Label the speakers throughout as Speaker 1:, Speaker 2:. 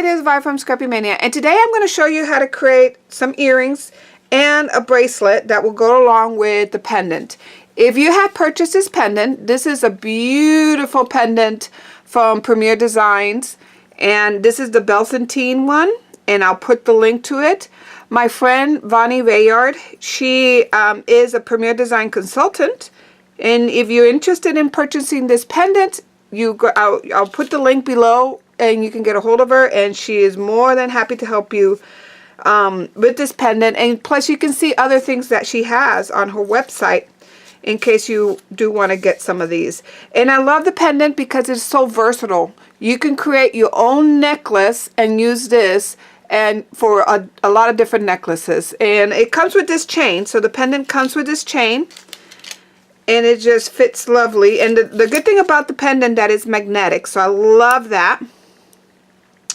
Speaker 1: Hi, this is Vi from Scrappy Mania, and today I'm going to show you how to create some earrings and a bracelet that will go along with the pendant. If you have purchased this pendant, this is a beautiful pendant from Premier Designs, and this is the Byzantine one, and I'll put the link to it. My friend Vonnie Bayard, she is a Premier Design consultant, and if you're interested in purchasing this pendant, I'll put the link below and you can get a hold of her, and she is more than happy to help you with this pendant. And plus you can see other things that she has on her website in case you do want to get some of these. And I love the pendant because it's so versatile. You can create your own necklace and use this and for a lot of different necklaces. And it comes with this chain. So the pendant comes with this chain, and it just fits lovely. And the good thing about the pendant, that it's magnetic, so I love that.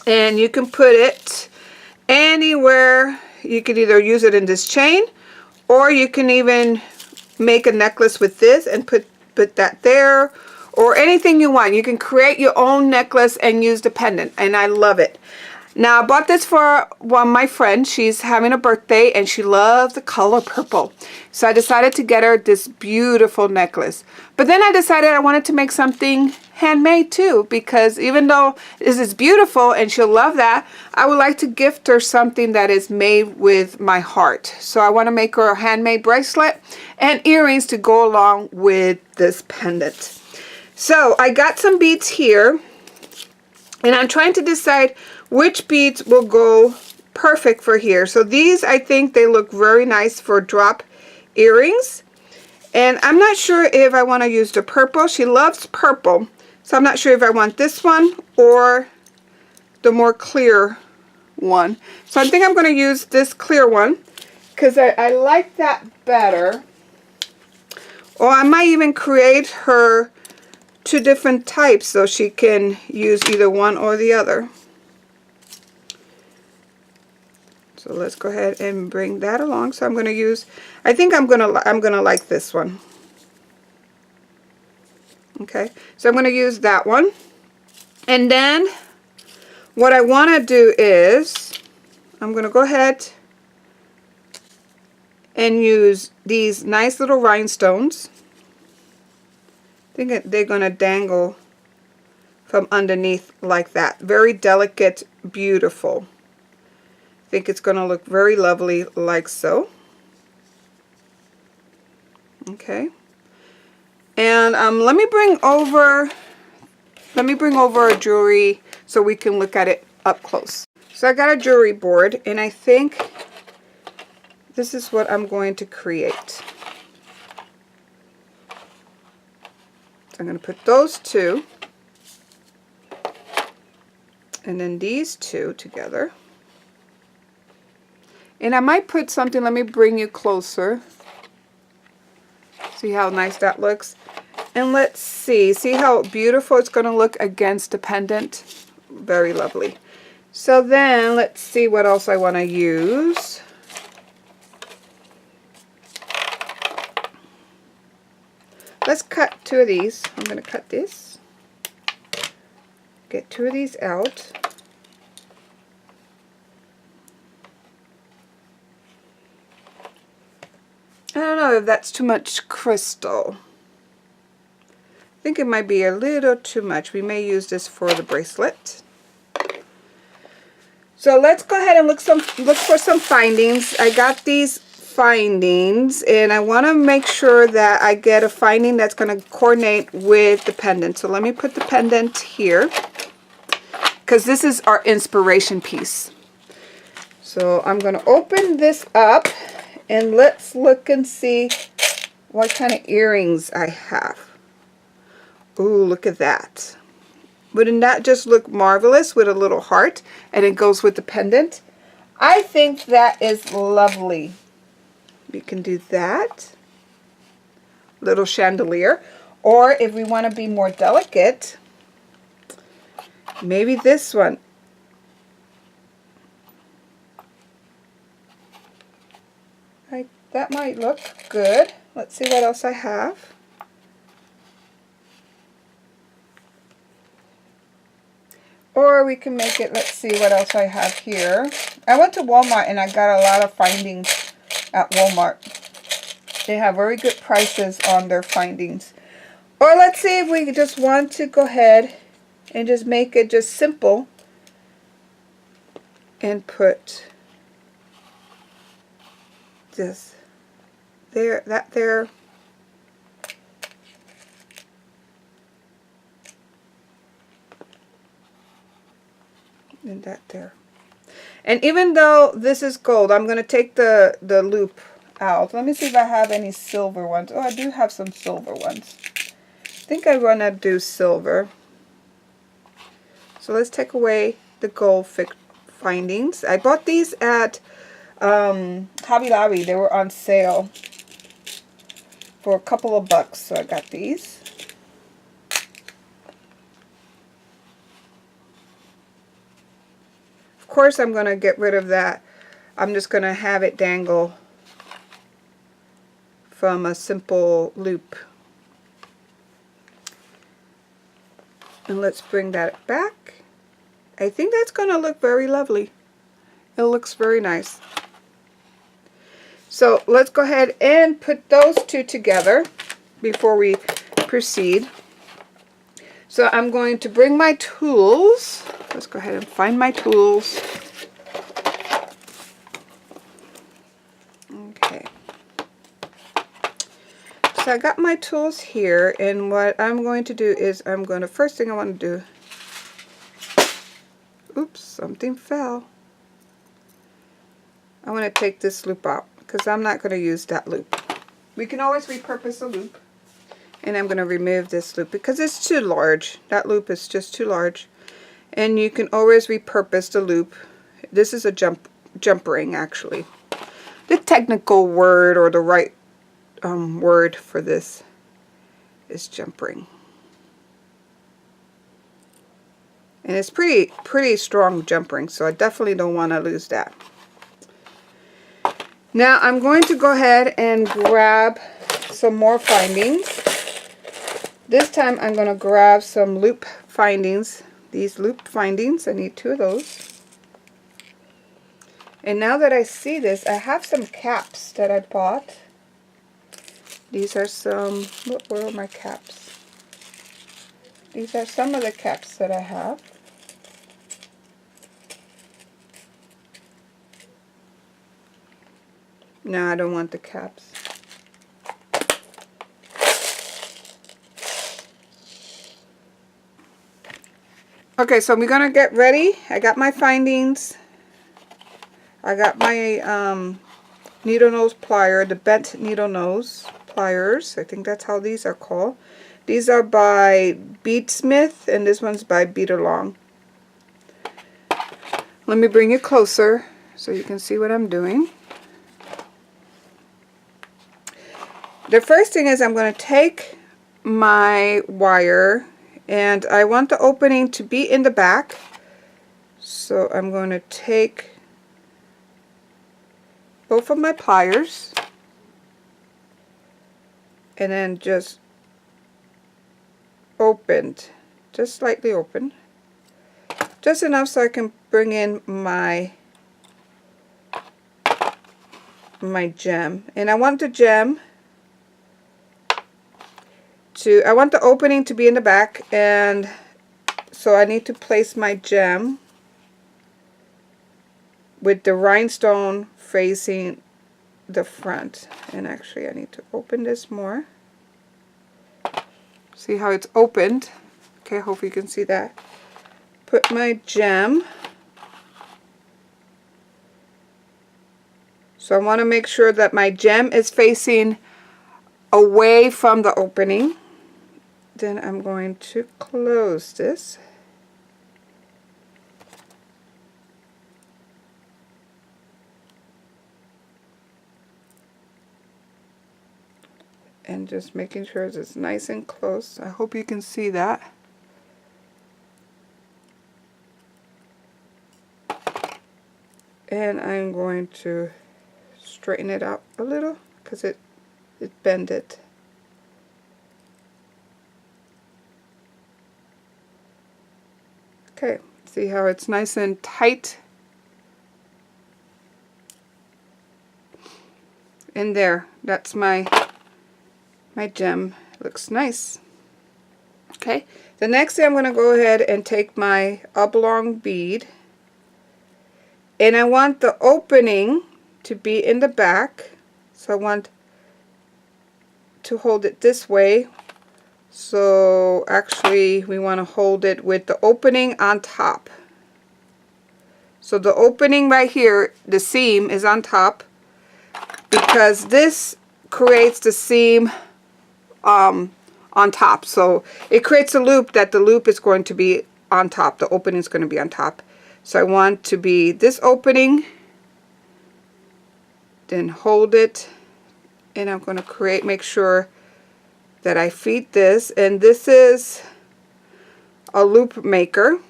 Speaker 1: And you can put it anywhere. You can either use it in this chain, or you can even make a necklace with this and put that there, or anything you want. You can create your own necklace and use the pendant, and I love it. Now, I bought this for my friend. She's having a birthday and she loves the color purple. So I decided to get her this beautiful necklace. But then I decided I wanted to make something handmade too, because even though this is beautiful and she'll love that, I would like to gift her something that is made with my heart. So I want to make her a handmade bracelet and earrings to go along with this pendant. So I got some beads here, and I'm trying to decide which beads will go perfect for here. So these, I think they look very nice for drop earrings. And I'm not sure if I want to use the purple. She loves purple. So I'm not sure if I want this one or the more clear one. So I think I'm going to use this clear one because I like that better. Or I might even create her two different types so she can use either one or the other. So let's go ahead and bring that along. So I'm going to use, I think I'm going to like this one. Okay, so I'm going to use that one. And then what I want to do is I'm going to go ahead and use these nice little rhinestones. I think they're going to dangle from underneath like that. Very delicate, beautiful. I think it's going to look very lovely like so. Okay. And let me bring over a jewelry so we can look at it up close. So I got a jewelry board, and I think this is what I'm going to create. So I'm going to put those two and then these two together. And I might put something, let me bring you closer. See how nice that looks? And let's see how beautiful it's going to look against the pendant. Very lovely. So then let's see what else I want to use. Let's cut two of these. I'm going to cut this. Get two of these out. I don't know if that's too much crystal. I think it might be a little too much. We may use this for the bracelet. So let's go ahead and look for some findings. I got these findings, and I want to make sure that I get a finding that's going to coordinate with the pendant. So let me put the pendant here, because this is our inspiration piece. So I'm going to open this up, and let's look and see what kind of earrings I have. Ooh, look at that. Wouldn't that just look marvelous with a little heart, and it goes with the pendant? I think that is lovely. We can do that. Little chandelier. Or if we want to be more delicate, maybe this one. That might look good. Let's see what else I have. Or we can make it, let's see what else I have here. I went to Walmart and I got a lot of findings at Walmart. They have very good prices on their findings. Or let's see if we just want to go ahead and just make it just simple and put this there, that there. And that there. And even though this is gold, I'm going to take the loop out. Let me see if I have any silver ones. Oh, I do have some silver ones. I think I want to do silver. So let's take away the gold findings. I bought these at Hobby Lobby. They were on sale for a couple of bucks. So I got these. Of course, I'm going to get rid of that. I'm just going to have it dangle from a simple loop. And let's bring that back. I think that's going to look very lovely. It looks very nice. So let's go ahead and put those two together before we proceed. So I'm going to bring my tools. Let's go ahead and find my tools. Okay. So I got my tools here, and what I'm going to do is first thing I want to do, oops, something fell. I want to take this loop out because I'm not going to use that loop. We can always repurpose a loop. And I'm going to remove this loop because it's too large. That loop is just too large. And you can always repurpose the loop. This is a jump ring, actually. The technical word, or the right word for this, is jump ring. And it's pretty strong jump ring, so I definitely don't want to lose that. Now I'm going to go ahead and grab some more findings. This time I'm going to grab some loop findings. These loop findings, I need 2 of those. And now that I see this, I have some caps that I bought. These are some, where are my caps? These are some of the caps that I have. No, I don't want the caps. Okay, so we're gonna get ready. I got my findings. I got my needle nose plier, the bent needle nose pliers. I think that's how these are called. These are by Beadsmith, and this one's by Beaterlong. Let me bring it closer so you can see what I'm doing. The first thing is I'm going to take my wire, and I want the opening to be in the back. So I'm going to take both of my pliers and then just opened, just slightly open, just enough so I can bring in my gem. And I want the gem to, I want the opening to be in the back, and so I need to place my gem with the rhinestone facing the front. And actually I need to open this more. See how it's opened? Okay, hope you can see that. Put my gem. So I want to make sure that my gem is facing away from the opening. Then I'm going to close this. And just making sure it's nice and close. I hope you can see that. And I'm going to straighten it out a little because it bended. Okay, See how it's nice and tight? And there, that's my gem. Looks nice. Okay, the next thing I'm going to go ahead and take my oblong bead, and I want the opening to be in the back, so I want to hold it this way. So actually we want to hold it with the opening on top. So the opening right here, the seam is on top, because this creates the seam on top. So it creates a loop that the loop is going to be on top. The opening is going to be on top. So I want to be this opening, then hold it, and I'm going to make sure that I feed this, and this is a loop maker.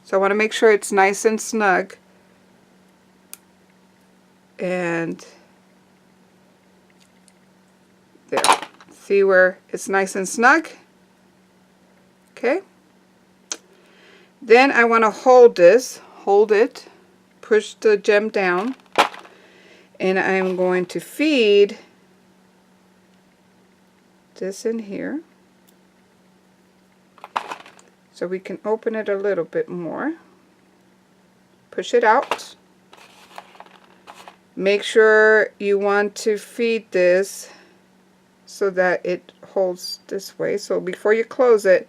Speaker 1: So I want to make sure it's nice and snug. And there. See where it's nice and snug? Okay. Then I want to hold it, push the gem down, and I'm going to feed this in here. So we can open it a little bit more. Push it out. Make sure you want to feed this so that it holds this way. So before you close it,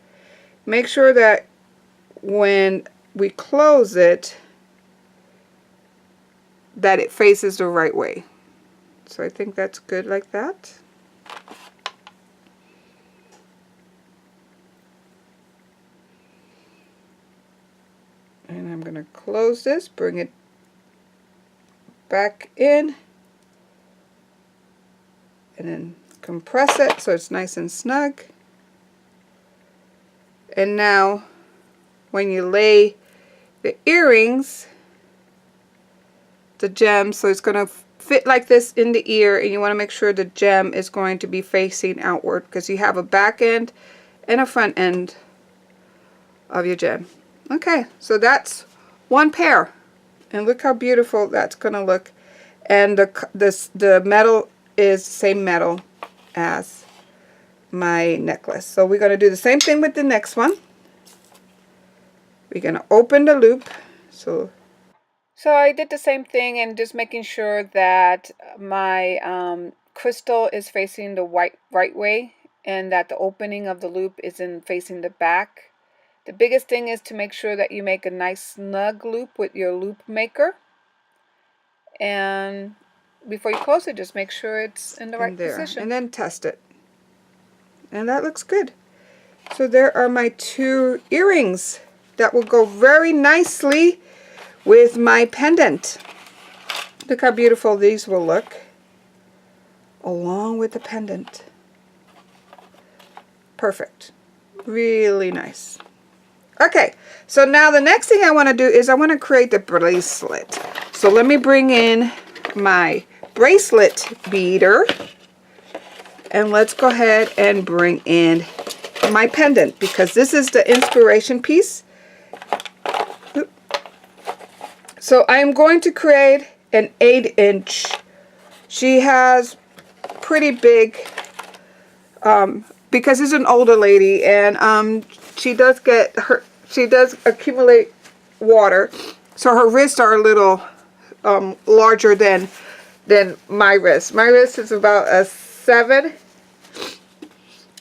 Speaker 1: make sure that when we close it, that it faces the right way. So I think that's good like that. And I'm going to close this, bring it back in, and then compress it so it's nice and snug. And now when you lay the earrings, the gem, so it's going to fit like this in the ear, and you want to make sure the gem is going to be facing outward, because you have a back end and a front end of your gem. Okay, so that's one pair, and look how beautiful that's going to look. And the metal is the same metal as my necklace. So we're going to do the same thing with the next one. We're going to open the loop. So I did the same thing, and just making sure that my crystal is facing the right way, and that the opening of the loop is facing the back. The biggest thing is to make sure that you make a nice snug loop with your loop maker. And before you close it, just make sure it's in the right position. And then test it. And that looks good. So there are my two earrings that will go very nicely with my pendant. Look how beautiful these will look along with the pendant. Perfect. Really nice. Okay, so now the next thing I want to do is I want to create the bracelet. So let me bring in my bracelet beader, and let's go ahead and bring in my pendant, because this is the inspiration piece. So I'm going to create an 8-inch. She has pretty big, because it's an older lady, and she does accumulate water, so her wrists are a little larger than my wrist. My wrist is about a 7.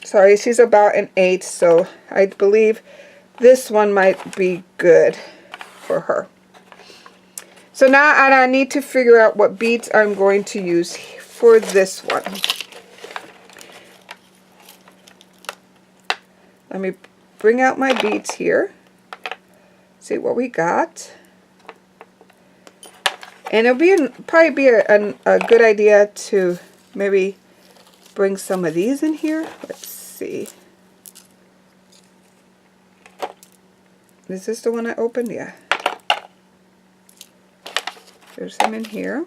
Speaker 1: Sorry, she's about an 8, so I believe this one might be good for her. So now I need to figure out what beads I'm going to use for this one. Let me bring out my beads here. See what we got. And it'll probably be a good idea to maybe bring some of these in here. Let's see. Is this the one I opened? Yeah. There's some in here.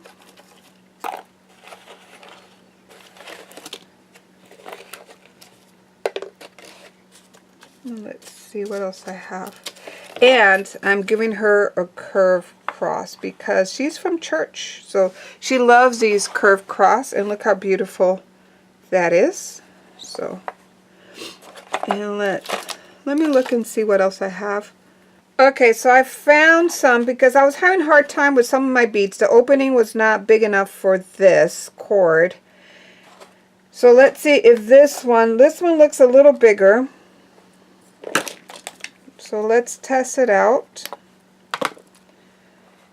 Speaker 1: And let's see what else I have. And I'm giving her a curved cross because she's from church. So she loves these curved cross, and look how beautiful that is. So, and let me look and see what else I have. Okay, so I found some because I was having a hard time with some of my beads. The opening was not big enough for this cord. So let's see if this one looks a little bigger. So let's test it out.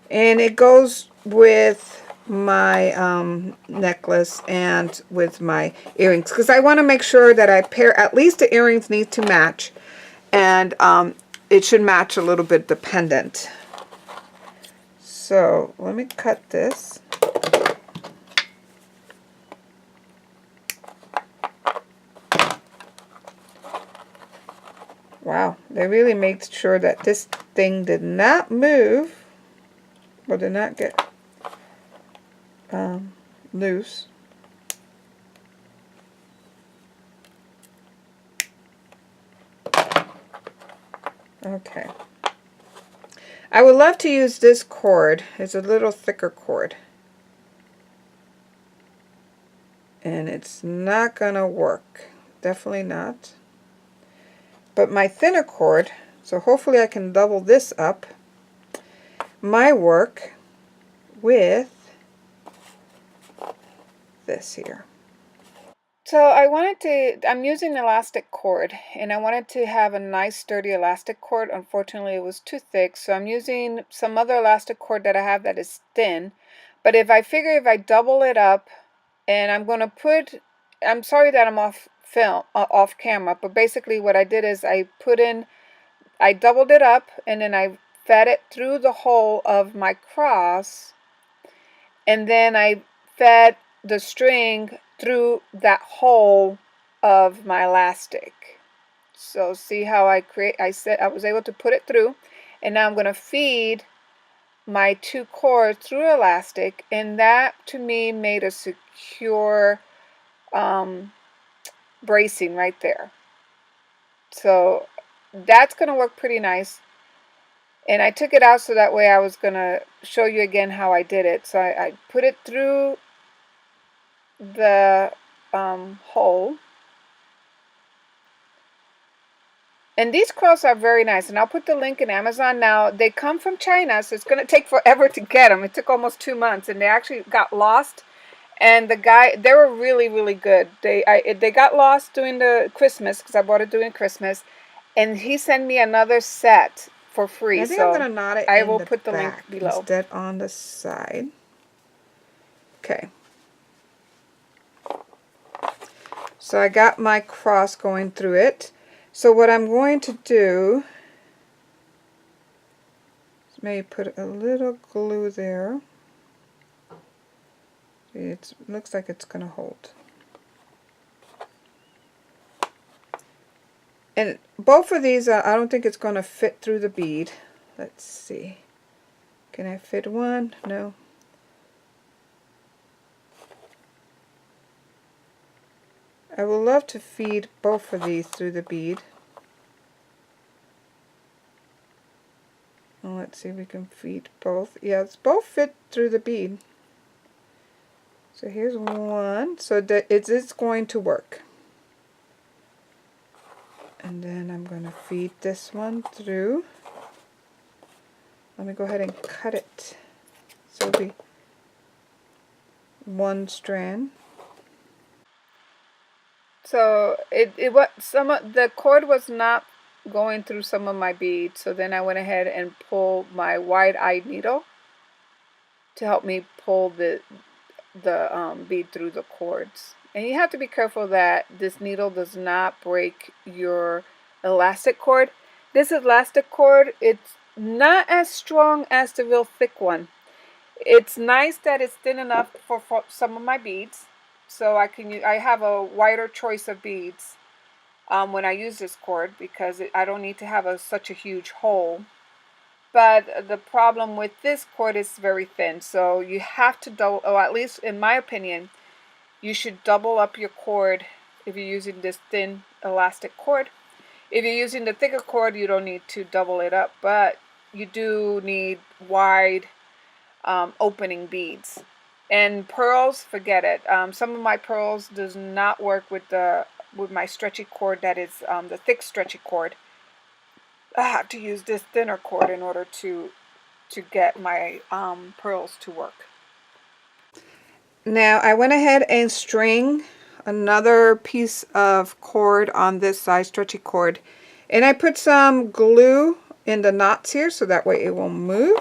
Speaker 1: And it goes with my necklace and with my earrings, because I want to make sure that I pair, at least the earrings need to match, and it should match a little bit the pendant. So let me cut this. Wow, they really made sure that this thing did not move or did not get loose. Okay. I would love to use this cord. It's a little thicker cord. And it's not gonna work. Definitely not. But my thinner cord, so hopefully I can double this up, might work with this here. So I'm using elastic cord, and I wanted to have a nice sturdy elastic cord. Unfortunately, it was too thick, so I'm using some other elastic cord that I have that is thin. But if I double it up, and I'm sorry that I'm off camera, but basically what I did is I doubled it up, and then I fed it through the hole of my cross, and then I fed the string through that hole of my elastic. So see how I was able to put it through, and now I'm going to feed my two cords through elastic, and that to me made a secure bracing right there. So that's going to work pretty nice. And I took it out so that way I was going to show you again how I did it. So I put it through the hole. And these quilts are very nice, and I'll put the link in Amazon. Now, they come from China, so it's going to take forever to get them. It took almost 2 months, and they actually got lost. And they were really, really good. They got lost during the Christmas, because I bought it during Christmas, and he sent me another set for free.
Speaker 2: I think I'm going to knot it
Speaker 1: I
Speaker 2: in
Speaker 1: will
Speaker 2: the
Speaker 1: put the link
Speaker 2: back
Speaker 1: below.
Speaker 2: instead on the side.
Speaker 1: Okay. So I got my cross going through it. So what I'm going to do is maybe put a little glue there. It looks like it's going to hold. And both of these, I don't think it's going to fit through the bead. Let's see. Can I fit one? No. I would love to feed both of these through the bead. Well, let's see if we can feed both. Yeah, it's both fit through the bead. So here's one. So that it's going to work. And then I'm going to feed this one through. Let me go ahead and cut it. So it'll be one strand. So the cord was not going through some of my beads, so then I went ahead and pulled my wide-eyed needle to help me pull the bead through the cords. And you have to be careful that this needle does not break your elastic cord. This elastic cord, it's not as strong as the real thick one. It's nice that it's thin enough for some of my beads, so I have a wider choice of beads when I use this cord, because I don't need to have such a huge hole. But the problem with this cord is very thin, so you have to double, or at least in my opinion, you should double up your cord if you're using this thin elastic cord. If you're using the thicker cord, you don't need to double it up, but you do need wide opening beads. And pearls, forget it. Some of my pearls does not work with my stretchy cord. That is the thick stretchy cord. I have to use this thinner cord in order to get my pearls to work. Now I went ahead and string another piece of cord on this side, stretchy cord, and I put some glue in the knots here so that way it won't move.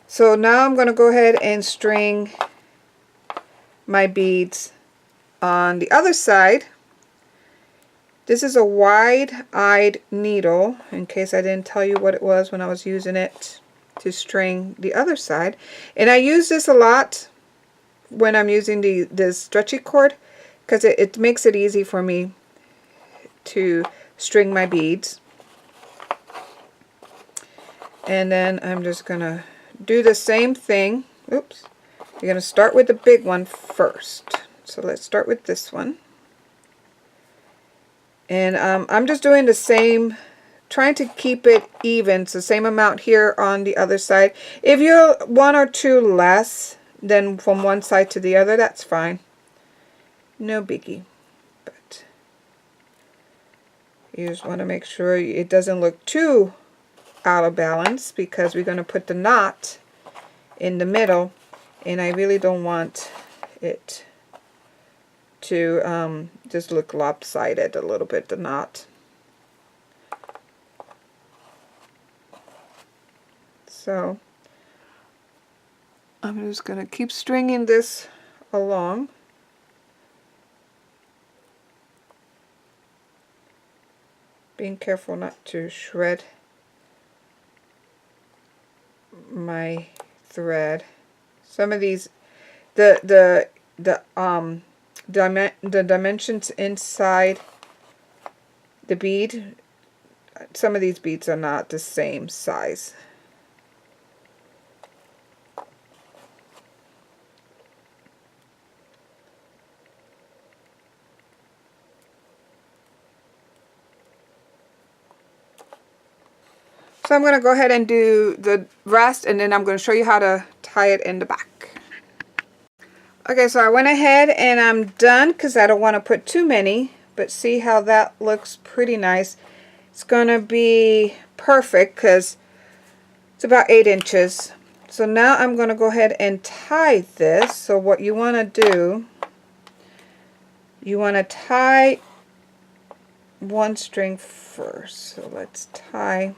Speaker 1: So now I'm going to go ahead and string my beads on the other side. This is a wide-eyed needle, in case I didn't tell you what it was when I was using it to string the other side. And I use this a lot when I'm using this stretchy cord, because it makes it easy for me to string my beads. And then I'm just going to do the same thing. Oops. You're going to start with the big one first. So let's start with this one. And I'm just doing the same, trying to keep it even. It's the same amount here on the other side. If you're one or two less than from one side to the other, that's fine. No biggie. But you just want to make sure it doesn't look too out of balance, because we're going to put the knot in the middle, and I really don't want it to just look lopsided a little bit, the knot. So I'm just going to keep stringing this along. Being careful not to shred my thread. Some of these, the dimensions inside the bead, some of these beads are not the same size. So I'm going to go ahead and do the rest, and then I'm going to show you how to tie it in the back. Okay, so I went ahead and I'm done because I don't want to put too many, but see how that looks pretty nice. It's going to be perfect because it's about 8 inches. So now I'm going to go ahead and tie this. So what you want to do, you want to tie one string first. So let's tie.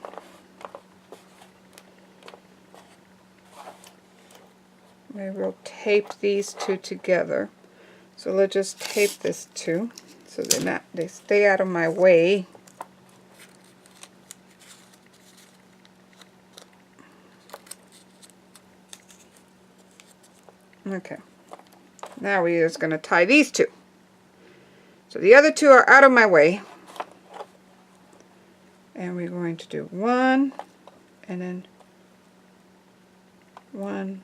Speaker 1: Maybe we'll tape these two together. So let's just tape this two so they stay out of my way. Okay. Now we're just going to tie these two. So the other two are out of my way. And we're going to do one, and then one,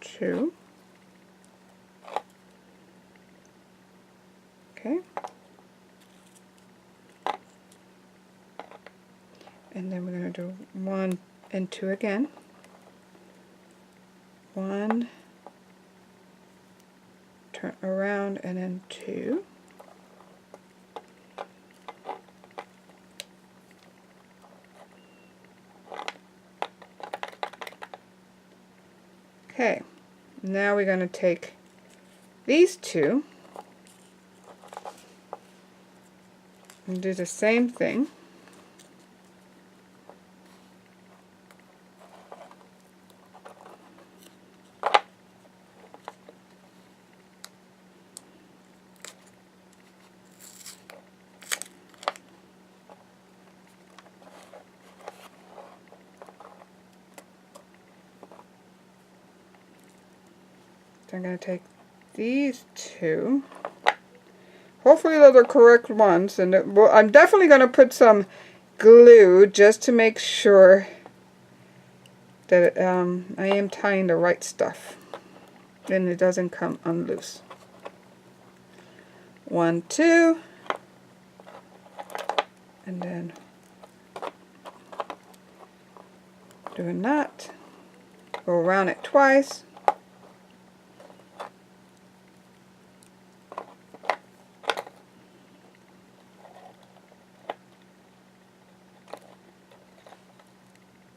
Speaker 1: two. Okay. And then we're going to do 1 and 2 again. 1, turn around, and then 2. Okay, now we're going to take these two and do the same thing. I'm going to take these two. Hopefully they're the correct ones, and I'm definitely going to put some glue just to make sure that I am tying the right stuff and it doesn't come unloose. 1, 2, and then do a knot, go around it twice,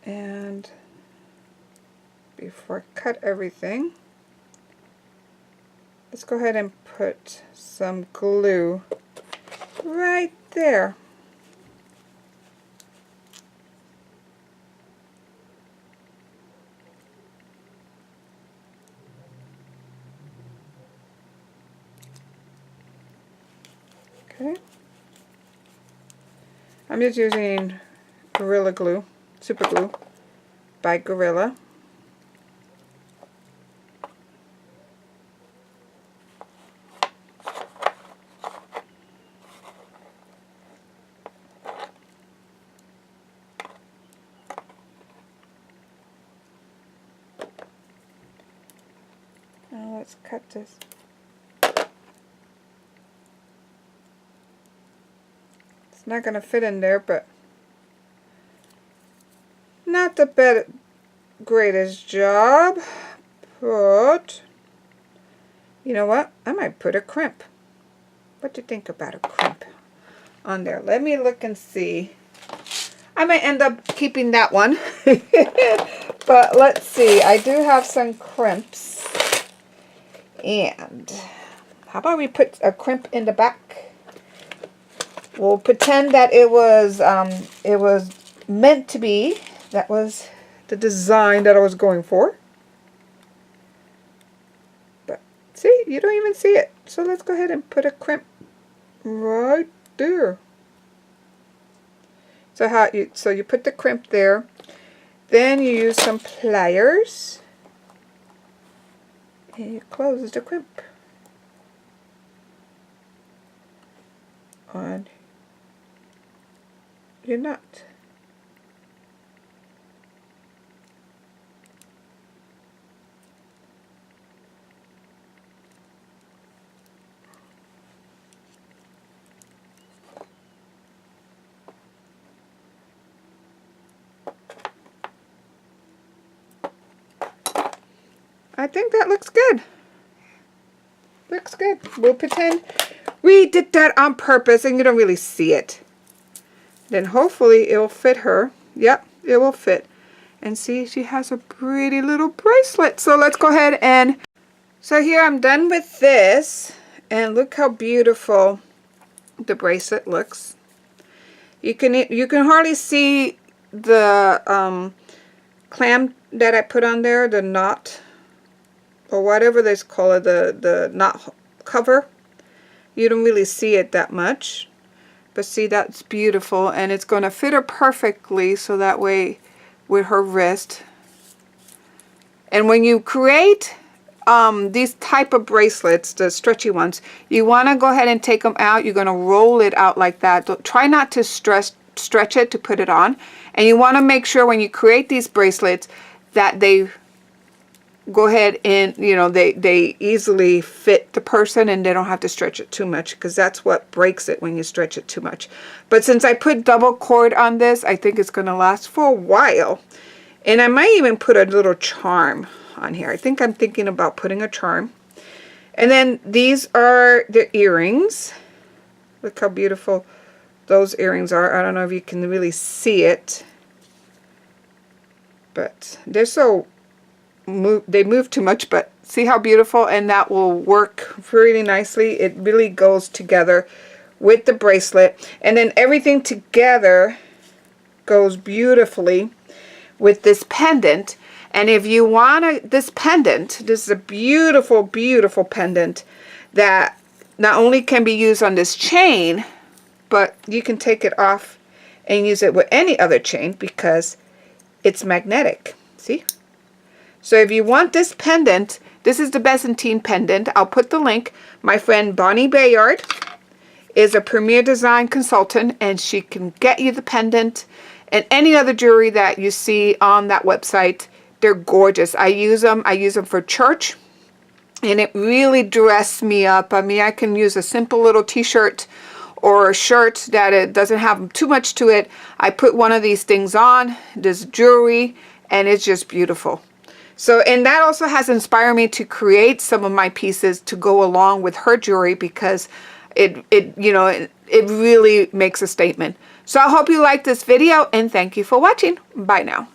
Speaker 1: and before I cut everything, let's go ahead and put some glue right there. Okay. I'm just using Gorilla Glue, Super Glue by Gorilla. Now let's cut this. It's not going to fit in there, but not the greatest job. But you know what? I might put a crimp. What do you think about a crimp on there? Let me look and see. I might end up keeping that one. But let's see. I do have some crimps. And how about we put a crimp in the back? We'll pretend that it was meant to be. That was the design that I was going for. But see, you don't even see it. So let's go ahead and put a crimp right there. So you put the crimp there. Then you use some pliers. And you close the crimp on your knot. I think that looks good. Looks good. We'll pretend we did that on purpose and you don't really see it. Then hopefully it will fit her. Yep, it will fit. And see, she has a pretty little bracelet. So let's go ahead and... So here I'm done with this. And look how beautiful the bracelet looks. You can hardly see the clam that I put on there, the knot, or whatever they call it, the knot cover. You don't really see it that much, but see, that's beautiful, and it's going to fit her perfectly, so that way with her wrist. And when you create these type of bracelets, the stretchy ones, you want to go ahead and take them out. You're going to roll it out like that. Try not to stretch it to put it on, and you want to make sure when you create these bracelets that they go ahead and, you know, they easily fit the person and they don't have to stretch it too much, because that's what breaks it when you stretch it too much. But since I put double cord on this, I think it's going to last for a while. And I might even put a little charm on here. I think I'm thinking about putting a charm. And then these are the earrings. Look how beautiful those earrings are. I don't know if you can really see it, but they're so they move too much, but see how beautiful, and that will work really nicely. It really goes together with the bracelet, and then everything together goes beautifully with this pendant. And if you want this pendant, this is a beautiful, beautiful pendant that not only can be used on this chain, but you can take it off and use it with any other chain because it's magnetic. See? So if you want this pendant, this is the Byzantine pendant. I'll put the link. My friend Vonnie Bayard is a premier design consultant, and she can get you the pendant and any other jewelry that you see on that website. They're gorgeous. I use them. I use them for church. and it really dressed me up. I mean, I can use a simple little t-shirt or a shirt that it doesn't have too much to it. I put one of these things on, this jewelry, and it's just beautiful. So, and that also has inspired me to create some of my pieces to go along with her jewelry, because it really makes a statement. So I hope you liked this video, and thank you for watching. Bye now.